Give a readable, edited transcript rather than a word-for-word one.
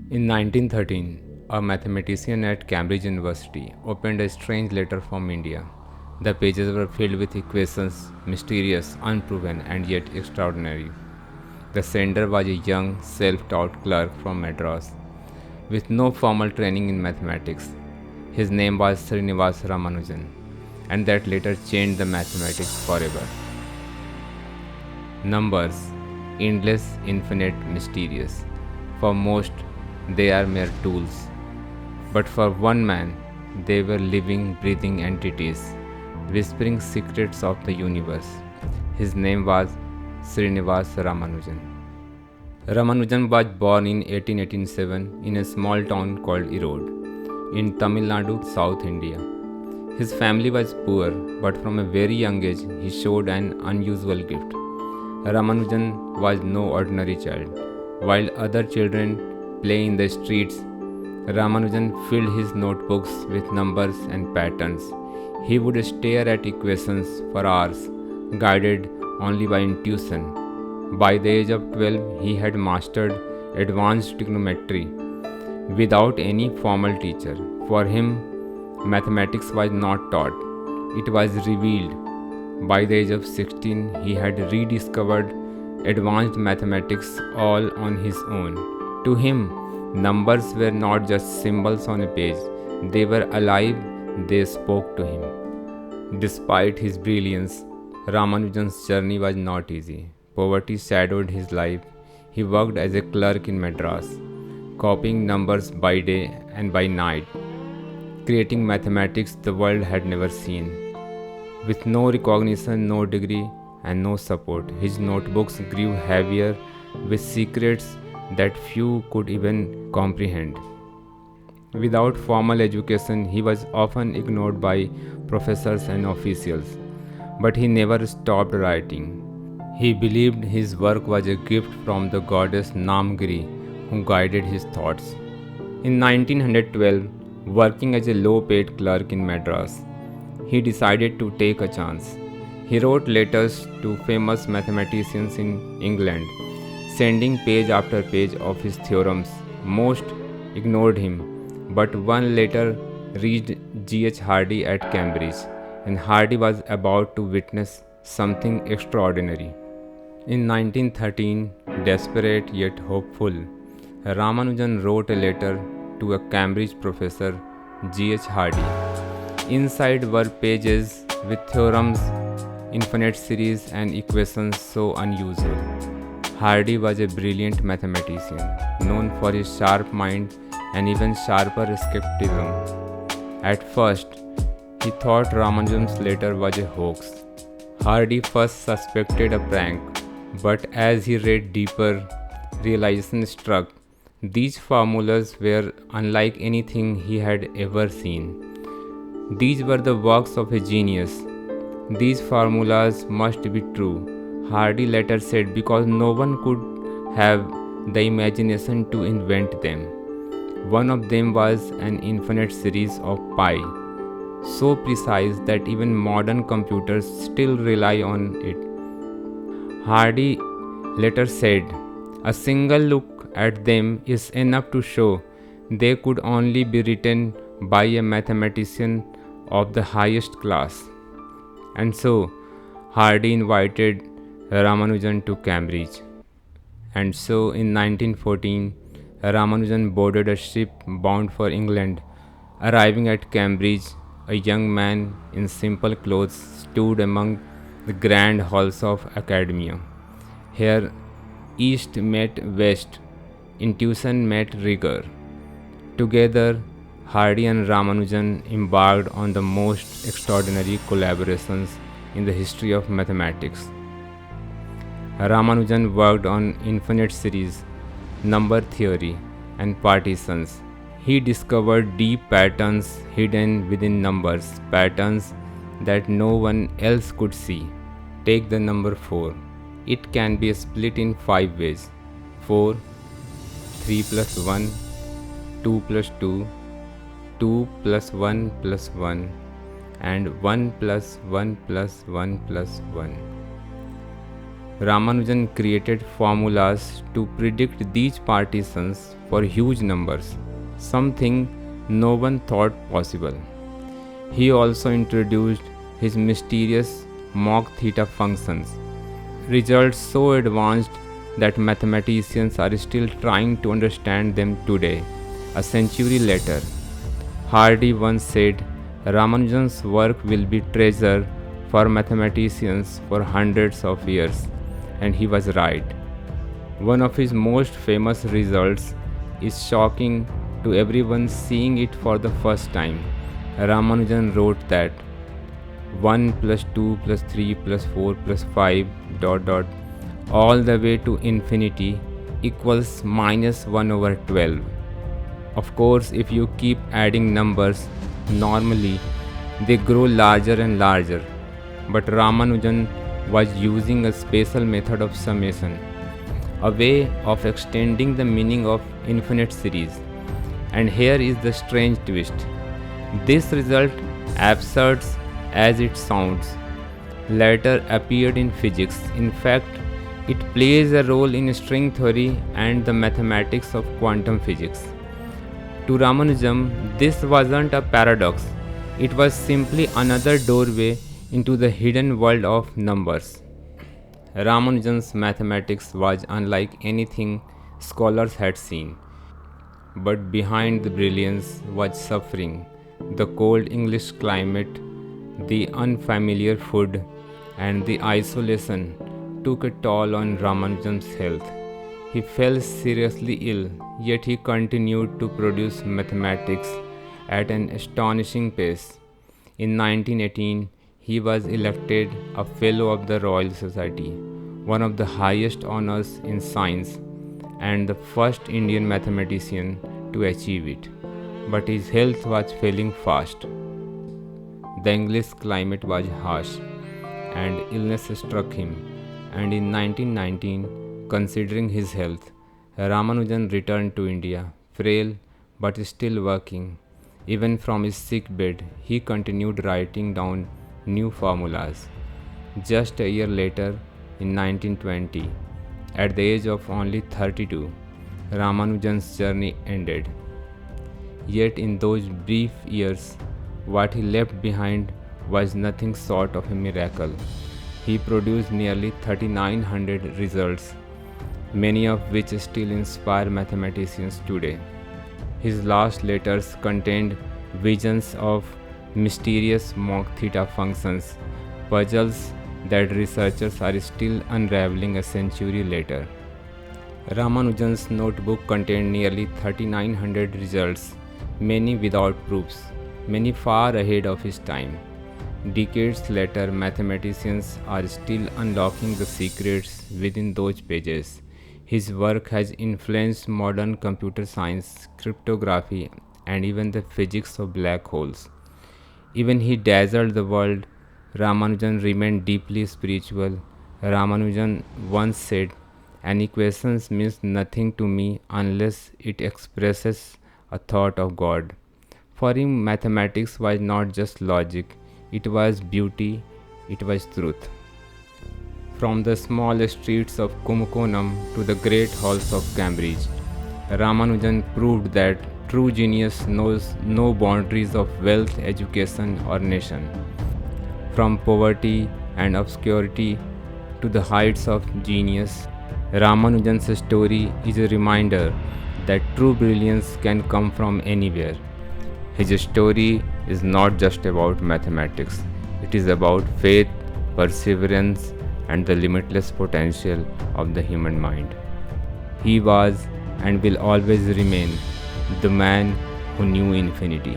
In 1913, a mathematician at Cambridge University opened a strange letter from India. The pages were filled with equations, mysterious, unproven, and yet extraordinary. The sender was a young, self taught clerk from Madras, with no formal training in mathematics. His name was Srinivasa Ramanujan, and that letter changed the mathematics forever. Numbers, endless, infinite, mysterious. For most, they are mere tools. But for one man, they were living, breathing entities, whispering secrets of the universe. His name was Srinivasa Ramanujan. Ramanujan was born in 1887 in a small town called Erode, in Tamil Nadu, South India. His family was poor, but from a very young age he showed an unusual gift. Ramanujan was no ordinary child. While other children play in the streets, Ramanujan filled his notebooks with numbers and patterns. He would stare at equations for hours, guided only by intuition. By the age of 12, he had mastered advanced trigonometry without any formal teacher. For him, mathematics was not taught, it was revealed. By the age of 16, he had rediscovered advanced mathematics all on his own. To him, numbers were not just symbols on a page, they were alive, they spoke to him. Despite his brilliance, Ramanujan's journey was not easy. Poverty shadowed his life. He worked as a clerk in Madras, copying numbers by day and by night, creating mathematics the world had never seen. With no recognition, no degree, and no support, his notebooks grew heavier with secrets that few could even comprehend. Without formal education, he was often ignored by professors and officials, but he never stopped writing. He believed his work was a gift from the goddess Namgiri, who guided his thoughts. In 1912, working as a low paid clerk in Madras, he decided to take a chance. He wrote letters to famous mathematicians in England, sending page after page of his theorems. Most ignored him, but one letter reached G.H. Hardy at Cambridge, and Hardy was about to witness something extraordinary. In 1913, desperate yet hopeful, Ramanujan wrote a letter to a Cambridge professor, G.H. Hardy. Inside were pages with theorems, infinite series, and equations so unusual. Hardy was a brilliant mathematician, known for his sharp mind and even sharper skepticism. At first, he thought Ramanujan's letter was a hoax. Hardy first suspected a prank, but as he read deeper, realization struck. These formulas were unlike anything he had ever seen. These were the works of a genius. These formulas must be true, Hardy later said, because no one could have the imagination to invent them. One of them was an infinite series of pi, so precise that even modern computers still rely on it. Hardy later said, a single look at them is enough to show they could only be written by a mathematician of the highest class. And so, Hardy invited Ramanujan to Cambridge. And so, in 1914, Ramanujan boarded a ship bound for England. Arriving at Cambridge, a young man in simple clothes stood among the grand halls of academia. Here, East met West, intuition met rigor. Together, Hardy and Ramanujan embarked on the most extraordinary collaborations in the history of mathematics. Ramanujan worked on infinite series, number theory, and partitions. He discovered deep patterns hidden within numbers, patterns that no one else could see. Take the number 4. It can be split in 5 ways: 4, 3 plus 1, 2 plus 2, 2 plus 1 plus 1, and 1 plus 1 plus 1 plus 1. Ramanujan created formulas to predict these partitions for huge numbers, something no one thought possible. He also introduced his mysterious mock theta functions, results so advanced that mathematicians are still trying to understand them today, a century later. Hardy once said, Ramanujan's work will be treasure for mathematicians for hundreds of years, and he was right. One of his most famous results is shocking to everyone seeing it for the first time. Ramanujan wrote that 1 plus 2 plus 3 plus 4 plus 5 dot dot all the way to infinity equals minus 1 over 12. Of course, if you keep adding numbers, normally they grow larger and larger. But Ramanujan was using a special method of summation, a way of extending the meaning of infinite series. And here is the strange twist. This result, absurd as it sounds, later appeared in physics. In fact, it plays a role in string theory and the mathematics of quantum physics. To Ramanujan, this wasn't a paradox, it was simply another doorway into the hidden world of numbers. Ramanujan's mathematics was unlike anything scholars had seen. But behind the brilliance was suffering. The cold English climate, the unfamiliar food, and the isolation took a toll on Ramanujan's health. He fell seriously ill, yet he continued to produce mathematics at an astonishing pace. In 1918, he was elected a Fellow of the Royal Society, one of the highest honors in science, and the first Indian mathematician to achieve it. But his health was failing fast. The English climate was harsh, and illness struck him. And in 1919, considering his health, Ramanujan returned to India, frail but still working. Even from his sick bed, he continued writing down new formulas. Just a year later, in 1920, at the age of only 32, Ramanujan's journey ended. Yet in those brief years, what he left behind was nothing short of a miracle. He produced nearly 3,900 results, many of which still inspire mathematicians today. His last letters contained visions of mysterious mock theta functions, puzzles that researchers are still unraveling a century later. Ramanujan's notebook contained nearly 3,900 results, many without proofs, many far ahead of his time. Decades later, mathematicians are still unlocking the secrets within those pages. His work has influenced modern computer science, cryptography, and even the physics of black holes. Even he dazzled the world, Ramanujan remained deeply spiritual. Ramanujan once said, "An equation means nothing to me unless it expresses a thought of God." For him, mathematics was not just logic, it was beauty, it was truth. From the small streets of Kumbakonam to the great halls of Cambridge, Ramanujan proved that true genius knows no boundaries of wealth, education, or nation. From poverty and obscurity to the heights of genius, Ramanujan's story is a reminder that true brilliance can come from anywhere. His story is not just about mathematics, it is about faith, perseverance, and the limitless potential of the human mind. He was and will always remain the man who knew infinity.